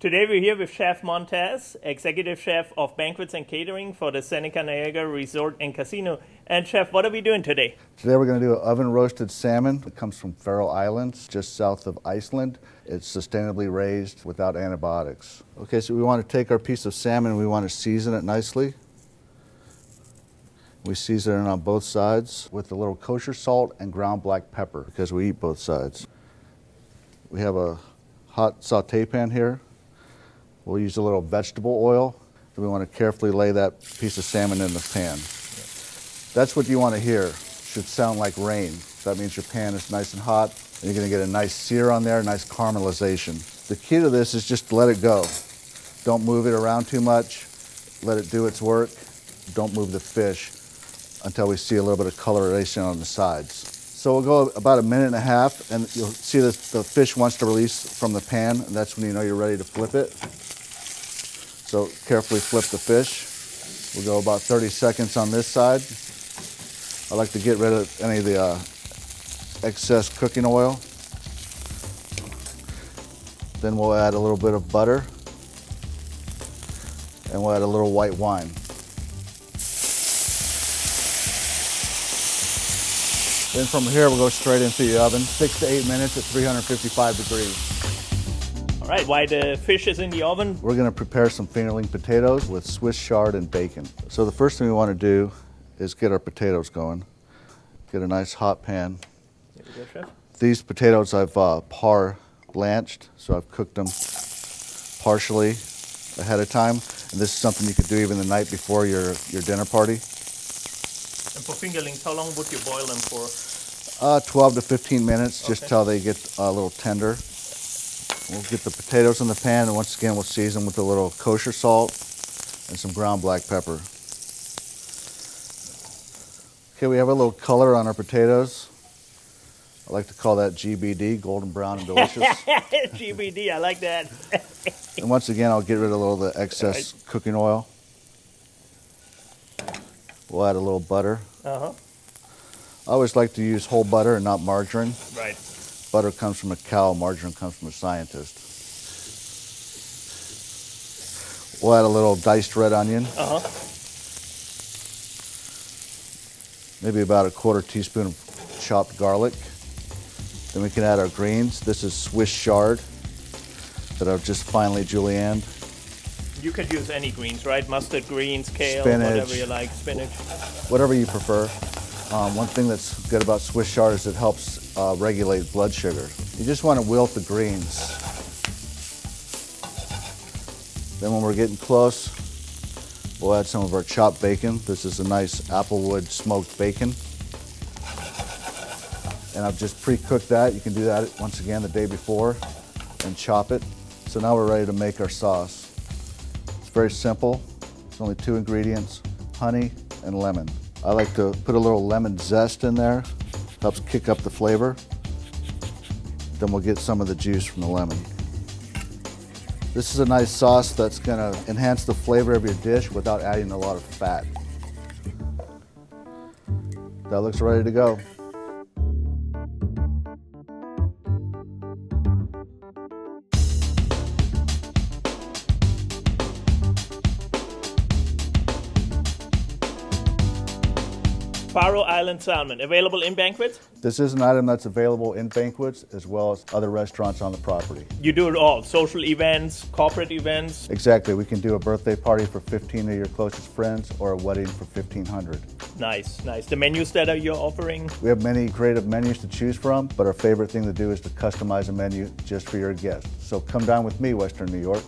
Today we're here with Chef Montez, Executive Chef of Banquets and Catering for the Seneca Niagara Resort and Casino. And Chef, what are we doing today? Today we're going to do an oven-roasted salmon. It comes from Faroe Islands, just south of Iceland. It's sustainably raised without antibiotics. Okay, so we want to take our piece of salmon and we want to season it nicely. We season it on both sides with a little kosher salt and ground black pepper because we eat both sides. We have a hot saute pan here. We'll use a little vegetable oil. We want to carefully lay that piece of salmon in the pan. That's what you want to hear. It should sound like rain. That means your pan is nice and hot, and you're going to get a nice sear on there, a nice caramelization. The key to this is just to let it go. Don't move it around too much. Let it do its work. Don't move the fish until we see a little bit of coloration on the sides. So we'll go about a minute and a half, and you'll see that the fish wants to release from the pan, and that's when you know you're ready to flip it. So carefully flip the fish. We'll go about 30 seconds on this side. I like to get rid of any of the excess cooking oil. Then we'll add a little bit of butter, and we'll add a little white wine. Then from here we'll go straight into the oven, 6 to 8 minutes at 355 degrees. All right, while the fish is in the oven, we're going to prepare some fingerling potatoes with Swiss chard and bacon. So the first thing we want to do is get our potatoes going. Get a nice hot pan. Here we go, Chef. These potatoes I've par blanched, so I've cooked them partially ahead of time. And this is something you could do even the night before your dinner party. And for fingerlings, how long would you boil them for? 12 to 15 minutes, just till they get a little tender. We'll get the potatoes in the pan, and once again we'll season with a little kosher salt and some ground black pepper. Okay, we have a little color on our potatoes. I like to call that GBD, golden brown and delicious. GBD, I like that. And once again, I'll get rid of a little of the excess cooking oil. We'll add a little butter. I always like to use whole butter and not margarine. Right. Butter comes from a cow, margarine comes from a scientist. We'll add a little diced red onion. Maybe about a quarter teaspoon of chopped garlic. Then we can add our greens. This is Swiss chard that I've just finely julienned. You could use any greens, right? Mustard greens, kale, spinach, whatever you like, spinach. Whatever you prefer. One thing that's good about Swiss chard is it helps regulate blood sugar. You just want to wilt the greens. Then when we're getting close, we'll add some of our chopped bacon. This is a nice applewood smoked bacon. And I've just pre-cooked that. You can do that once again the day before and chop it. So now we're ready to make our sauce. It's very simple. It's only 2 ingredients, honey and lemon. I like to put a little lemon zest in there. Helps kick up the flavor. Then we'll get some of the juice from the lemon. This is a nice sauce that's going to enhance the flavor of your dish without adding a lot of fat. That looks ready to go. Faroe Island salmon, available in banquets? This is an item that's available in banquets as well as other restaurants on the property. You do it all, social events, corporate events? Exactly, we can do a birthday party for 15 of your closest friends or a wedding for 1,500. Nice, nice. The menus that you're offering? We have many creative menus to choose from, but our favorite thing to do is to customize a menu just for your guests. So come down with me, Western New York.